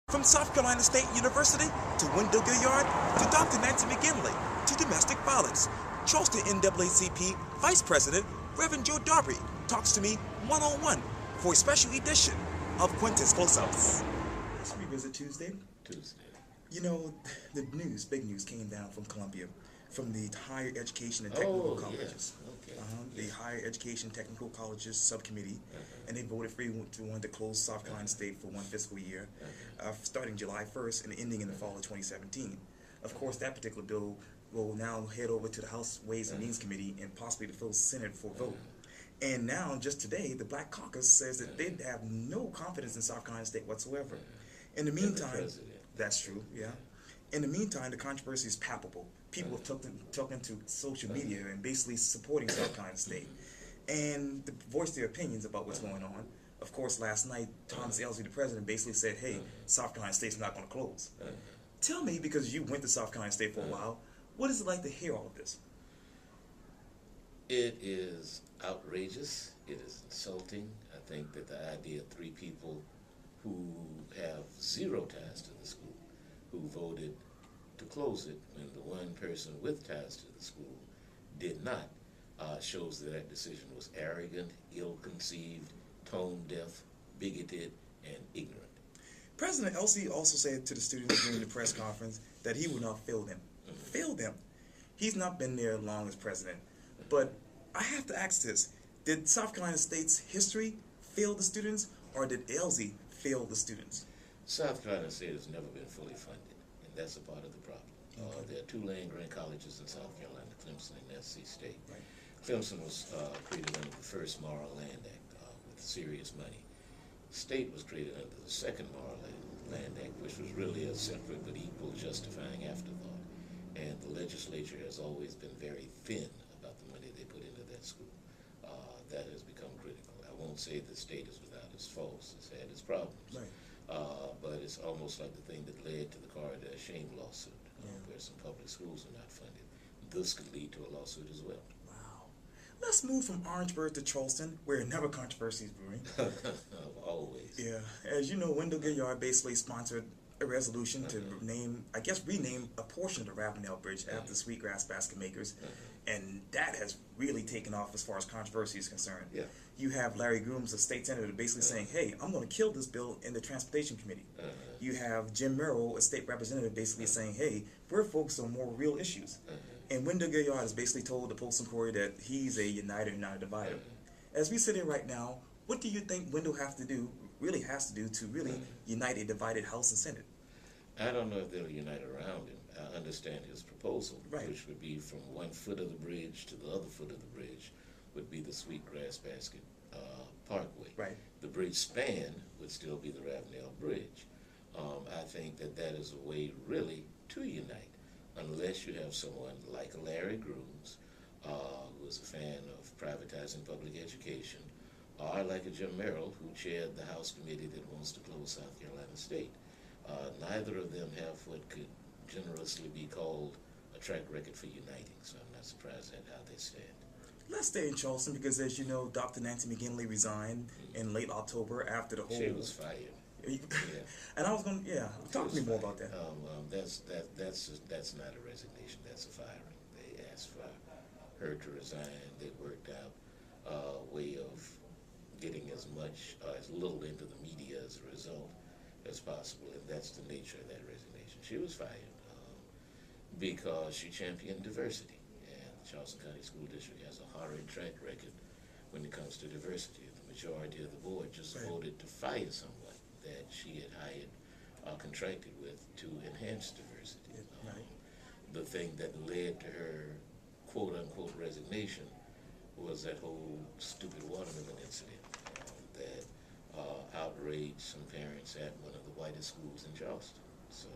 From South Carolina State University to Wendell Gilliard to Dr. Nancy McGinley to domestic violence, Charleston NAACP Vice President Reverend Joe Darby talks to me one-on-one for a special edition of Quintin's Close-Ups. Let's revisit Tuesday. You know, the news, big news, came down from Columbia, from the Higher Education and Technical Colleges. Yeah. Okay. The Higher Education Technical Colleges Subcommittee, and they voted for wanted to close South Carolina State for one fiscal year, starting July 1st and ending in the fall of 2017. Of course, that particular bill will now head over to the House Ways and Means Committee and possibly the full Senate for vote. And now, just today, the Black Caucus says that they have no confidence in South Carolina State whatsoever. In the meantime, that's true, yeah. In the meantime, the controversy is palpable. People have taken to social media and basically supporting South Carolina State and to voice their opinions about what's going on. Of course, last night, Thomas Elsie, the president, basically said, hey, South Carolina State's not going to close. Tell me, because you went to South Carolina State for a while, what is it like to hear all of this? It is outrageous. It is insulting. I think that the idea of three people who have zero ties to the school, who voted to close it when the one person with ties to the school did not, shows that that decision was arrogant, ill-conceived, tone-deaf, bigoted, and ignorant. President Elsie also said to the students during the press conference that he would not fail them. Fail them. He's not been there long as president. But I have to ask this. Did South Carolina State's history fail the students, or did Elsie fail the students? South Carolina State has never been fully funded, and that's a part of the problem. There are two land-grant colleges in South Carolina, Clemson and SC State. Right. Clemson was created under the first Morrill Land Act with serious money. State was created under the second Morrill Land Act, which was really a separate but equal justifying afterthought. And the legislature has always been very thin about the money they put into that school. That has become critical. I won't say the state is without its faults. It's had its problems. Right. But it's almost like the thing that led to the Corridor Shame lawsuit, where some public schools are not funded. This could lead to a lawsuit as well. Wow. Let's move from Orangeburg to Charleston, where never controversy is brewing. Always. Yeah. As you know, Wendell Gilliard basically sponsored a resolution to rename a portion of the Ravenel Bridge after the Sweetgrass Basket Makers, and that has really taken off as far as controversy is concerned. Yeah. You have Larry Grooms, a state senator, basically saying, hey, I'm going to kill this bill in the Transportation Committee. You have Jim Merrill, a state representative, basically saying, hey, we're focused on more real issues. And Wendell Gilliard has basically told the Post and Courier that he's a uniter, not a divider. As we sit here right now, what do you think Wendell really has to do to really unite a divided House and Senate? I don't know if they'll unite around him. I understand his proposal, which would be from one foot of the bridge to the other foot of the bridge would be the Sweetgrass Basket Parkway. Right. The bridge span would still be the Ravenel Bridge. I think that that is a way really to unite, unless you have someone like a Larry Grooms, who is a fan of privatizing public education, or like a Jim Merrill, who chaired the House committee that wants to close South Carolina State. Neither of them have what could generously be called a track record for uniting, so I'm not surprised at how they stand. Let's stay in Charleston because, as you know, Dr. Nancy McGinley resigned in late October after the whole... She was fired. And I was going to, talk to me more about that. That's not a resignation, that's a firing. They asked for her to resign. They worked out a way of getting as much, as little into the media as a result as possible, and that's the nature of that resignation. She was fired because she championed diversity, and the Charleston County School District has a horrid track record when it comes to diversity. The majority of the board just voted to fire someone that she had hired, contracted with to enhance diversity. The thing that led to her quote-unquote resignation was that whole stupid watermelon incident that outraged some parents at one of the whitest schools in Charleston. So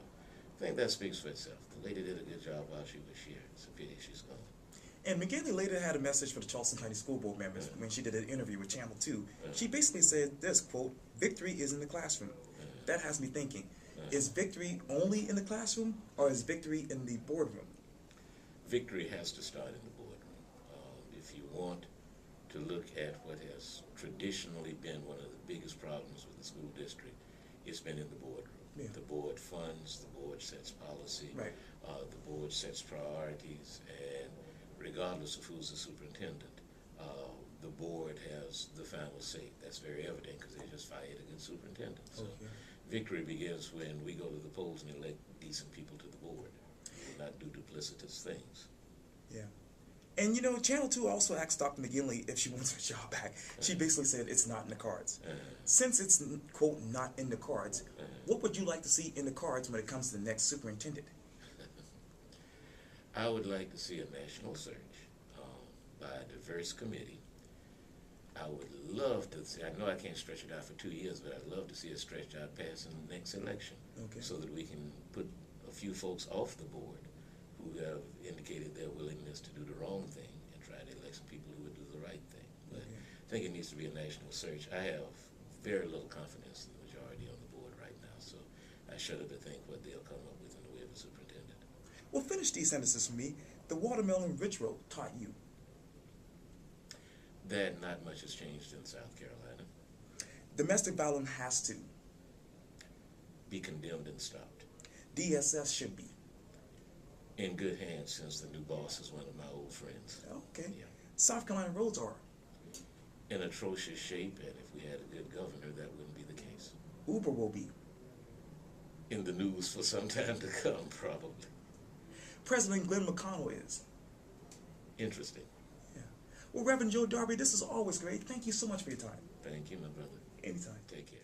I think that speaks for itself. The lady did a good job while she was here. It's a pity she's gone. And McGinley later had a message for the Charleston County School Board members when she did an interview with Channel 2. She basically said this, quote, victory is in the classroom. That has me thinking, is victory only in the classroom, or is victory in the boardroom? Victory has to start in the boardroom. If you want to look at what has traditionally been one of the biggest problems with the school district, it's been in the boardroom. The funds, the board sets policy, Right. The board sets priorities, and regardless of who's the superintendent, the board has the final say. That's very evident because they just fired a good superintendent. So Okay. victory begins when we go to the polls and elect decent people to the board, not do duplicitous things. Yeah. And you know, Channel 2 also asked Dr. McGinley if she wants her job back. She basically said it's not in the cards. Since it's, quote, not in the cards, what would you like to see in the cards when it comes to the next superintendent? I would like to see a national search by a diverse committee. I would love to see, I know I can't stretch it out for 2 years, but I'd love to see it stretched out past the next election. Okay. So that we can put a few folks off the board who have indicated their willingness to do the wrong thing and try to elect some people who would do the right thing. But I think it needs to be a national search. I have very little confidence in the majority on the board right now, so I shudder to think what they'll come up with in the way of a superintendent. Well, finish these sentences for me. The Watermelon Ridge Road taught you. That not much has changed in South Carolina. Domestic violence has to. Be condemned and stopped. DSS should be. In good hands, since the new boss is one of my old friends. Okay. Yeah. South Carolina roads are. In atrocious shape, and if we had a good governor, that wouldn't be the case. Uber will be. In the news for some time to come, probably. President Glenn McConnell is. Interesting. Yeah. Well, Reverend Joe Darby, this is always great. Thank you so much for your time. Thank you, my brother. Anytime. Take care.